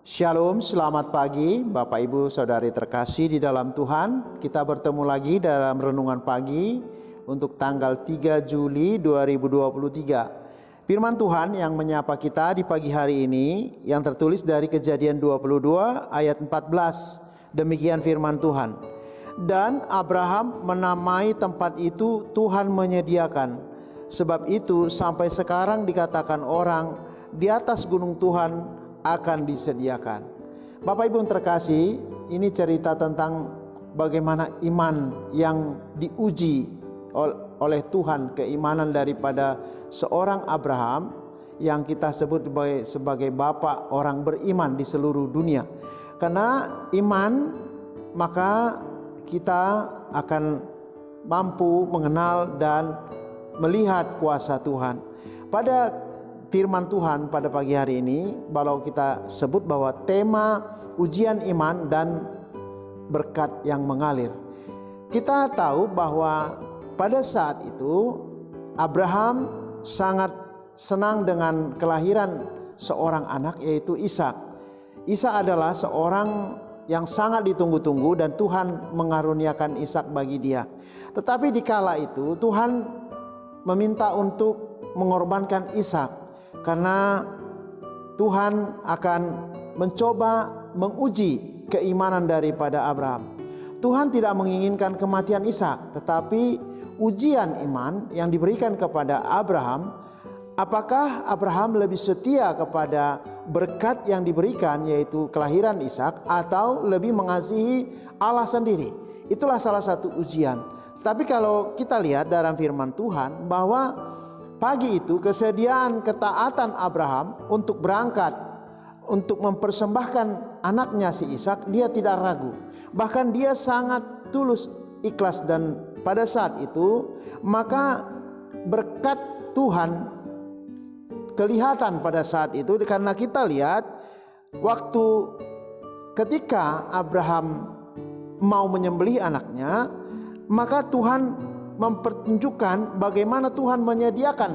Shalom, selamat pagi Bapak Ibu Saudari terkasih di dalam Tuhan. Kita bertemu lagi dalam renungan pagi untuk tanggal 3 Juli 2023. Firman Tuhan yang menyapa kita di pagi hari ini yang tertulis dari Kejadian 22 ayat 14. Demikian firman Tuhan. Dan Abraham menamai tempat itu Tuhan menyediakan. Sebab itu sampai sekarang dikatakan orang di atas gunung Tuhan akan disediakan. Bapak Ibu yang terkasih, ini cerita tentang bagaimana iman yang diuji oleh Tuhan, keimanan daripada seorang Abraham yang kita sebut sebagai bapak orang beriman di seluruh dunia. Karena iman, maka kita akan mampu mengenal dan melihat kuasa Tuhan. Pada firman Tuhan pada pagi hari ini, kalau kita sebut bahwa tema ujian iman dan berkat yang mengalir. Kita tahu bahwa pada saat itu Abraham sangat senang dengan kelahiran seorang anak, yaitu Ishak. Ishak adalah seorang yang sangat ditunggu-tunggu dan Tuhan mengaruniakan Ishak bagi dia. Tetapi di kala itu Tuhan meminta untuk mengorbankan Ishak, karena Tuhan akan mencoba menguji keimanan daripada Abraham. Tuhan tidak menginginkan kematian Ishak, tetapi ujian iman yang diberikan kepada Abraham. Apakah Abraham lebih setia kepada berkat yang diberikan, yaitu kelahiran Ishak, atau lebih mengasihi Allah sendiri? Itulah salah satu ujian. Tapi kalau kita lihat dalam firman Tuhan bahwa pagi itu kesediaan ketaatan Abraham untuk berangkat, untuk mempersembahkan anaknya si Ishak, dia tidak ragu. Bahkan dia sangat tulus, ikhlas, dan pada saat itu maka berkat Tuhan kelihatan pada saat itu. Karena kita lihat waktu ketika Abraham mau menyembelih anaknya, maka Tuhan mempertunjukkan bagaimana Tuhan menyediakan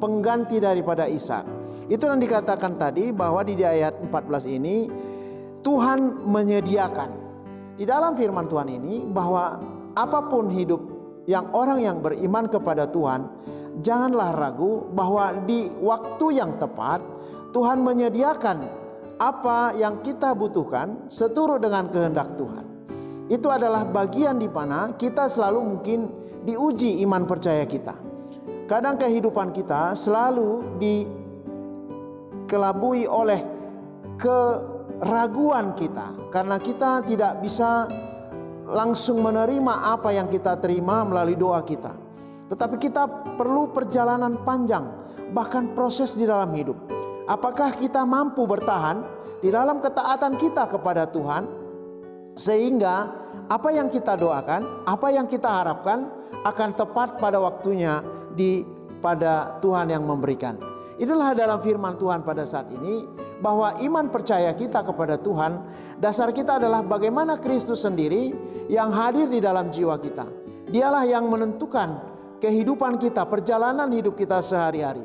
pengganti daripada Ishak. Itu yang dikatakan tadi bahwa di ayat 14 ini Tuhan menyediakan. Di dalam firman Tuhan ini bahwa apapun hidup yang orang yang beriman kepada Tuhan, janganlah ragu bahwa di waktu yang tepat Tuhan menyediakan apa yang kita butuhkan seturut dengan kehendak Tuhan. Itu adalah bagian di mana kita selalu mungkin diuji iman percaya kita. Kadang kehidupan kita selalu dikelabui oleh keraguan kita, karena kita tidak bisa langsung menerima apa yang kita terima melalui doa kita. Tetapi kita perlu perjalanan panjang, bahkan proses di dalam hidup. Apakah kita mampu bertahan di dalam ketaatan kita kepada Tuhan, sehingga apa yang kita doakan, apa yang kita harapkan akan tepat pada waktunya pada Tuhan yang memberikan. Itulah dalam firman Tuhan pada saat ini, bahwa iman percaya kita kepada Tuhan, dasar kita adalah bagaimana Kristus sendiri yang hadir di dalam jiwa kita. Dialah yang menentukan kehidupan kita, perjalanan hidup kita sehari-hari.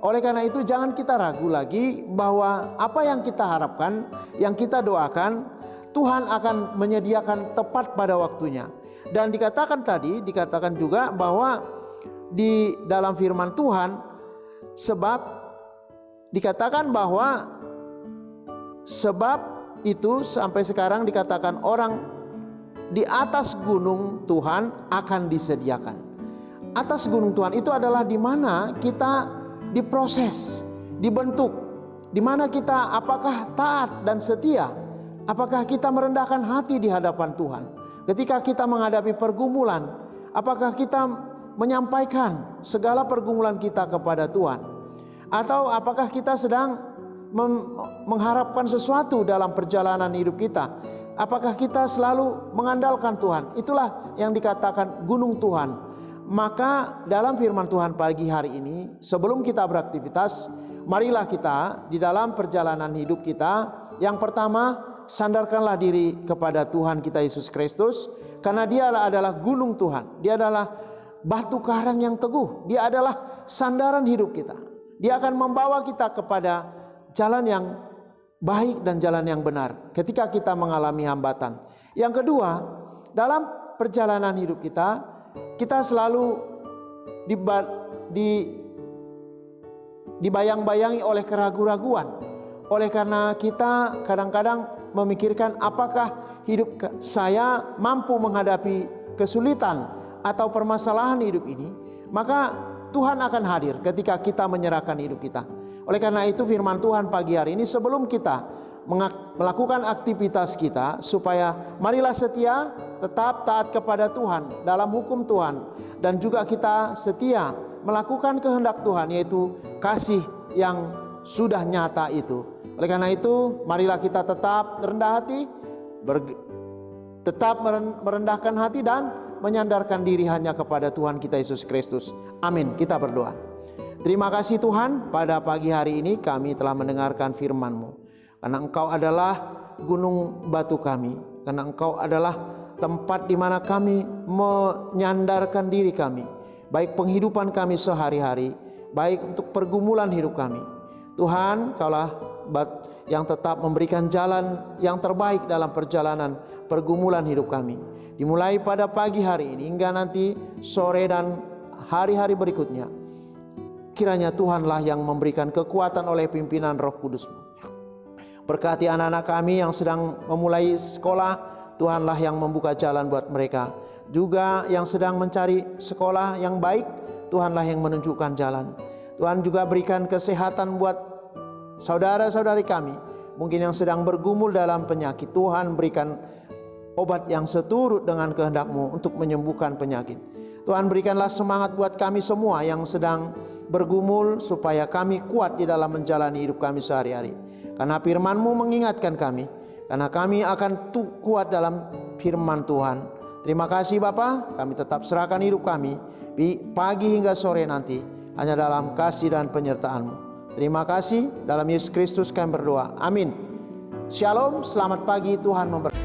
Oleh karena itu jangan kita ragu lagi bahwa apa yang kita harapkan, yang kita doakan, Tuhan akan menyediakan tepat pada waktunya. Dan dikatakan juga bahwa di dalam firman Tuhan, sebab dikatakan bahwa sebab itu sampai sekarang dikatakan orang di atas gunung Tuhan akan disediakan. Atas gunung Tuhan itu adalah di mana kita diproses, dibentuk, di mana kita apakah taat dan setia. Apakah kita merendahkan hati di hadapan Tuhan ketika kita menghadapi pergumulan? Apakah kita menyampaikan segala pergumulan kita kepada Tuhan? Atau apakah kita sedang mengharapkan sesuatu dalam perjalanan hidup kita? Apakah kita selalu mengandalkan Tuhan? Itulah yang dikatakan gunung Tuhan. Maka dalam firman Tuhan pagi hari ini, sebelum kita beraktivitas, marilah kita di dalam perjalanan hidup kita, yang pertama, sandarkanlah diri kepada Tuhan kita Yesus Kristus, karena Dia adalah gunung Tuhan. Dia adalah batu karang yang teguh. Dia adalah sandaran hidup kita. Dia akan membawa kita kepada jalan yang baik dan jalan yang benar ketika kita mengalami hambatan. Yang kedua, dalam perjalanan hidup kita, kita selalu dibayang-bayangi oleh keraguan-raguan. Oleh karena kita kadang-kadang memikirkan apakah hidup saya mampu menghadapi kesulitan atau permasalahan hidup ini, maka Tuhan akan hadir ketika kita menyerahkan hidup kita. Oleh karena itu firman Tuhan pagi hari ini, sebelum kita melakukan aktivitas kita, supaya marilah setia, tetap taat kepada Tuhan dalam hukum Tuhan, dan juga kita setia melakukan kehendak Tuhan, yaitu kasih yang sudah nyata itu. Oleh karena itu marilah kita tetap rendah hati, tetap merendahkan hati dan menyandarkan diri hanya kepada Tuhan kita Yesus Kristus. Amin. Kita berdoa. Terima kasih Tuhan, pada pagi hari ini kami telah mendengarkan firman-Mu. Karena Engkau adalah gunung batu kami, karena Engkau adalah tempat di mana kami menyandarkan diri kami, baik penghidupan kami sehari-hari, baik untuk pergumulan hidup kami. Tuhan, Kaulah yang tetap memberikan jalan yang terbaik dalam perjalanan pergumulan hidup kami, dimulai pada pagi hari ini hingga nanti sore dan hari-hari berikutnya. Kiranya Tuhanlah yang memberikan kekuatan oleh pimpinan Roh Kudus-Mu. Berkati anak-anak kami yang sedang memulai sekolah, Tuhanlah yang membuka jalan buat mereka. Juga yang sedang mencari sekolah yang baik, Tuhanlah yang menunjukkan jalan. Tuhan juga berikan kesehatan buat saudara-saudari kami, mungkin yang sedang bergumul dalam penyakit. Tuhan berikan obat yang seturut dengan kehendak-Mu untuk menyembuhkan penyakit. Tuhan berikanlah semangat buat kami semua yang sedang bergumul, supaya kami kuat di dalam menjalani hidup kami sehari-hari. Karena firman-Mu mengingatkan kami, karena kami akan kuat dalam firman Tuhan. Terima kasih Bapa, kami tetap serahkan hidup kami di pagi hingga sore nanti hanya dalam kasih dan penyertaan-Mu. Terima kasih, dalam Yesus Kristus kami berdoa. Amin. Shalom, selamat pagi, Tuhan memberkati.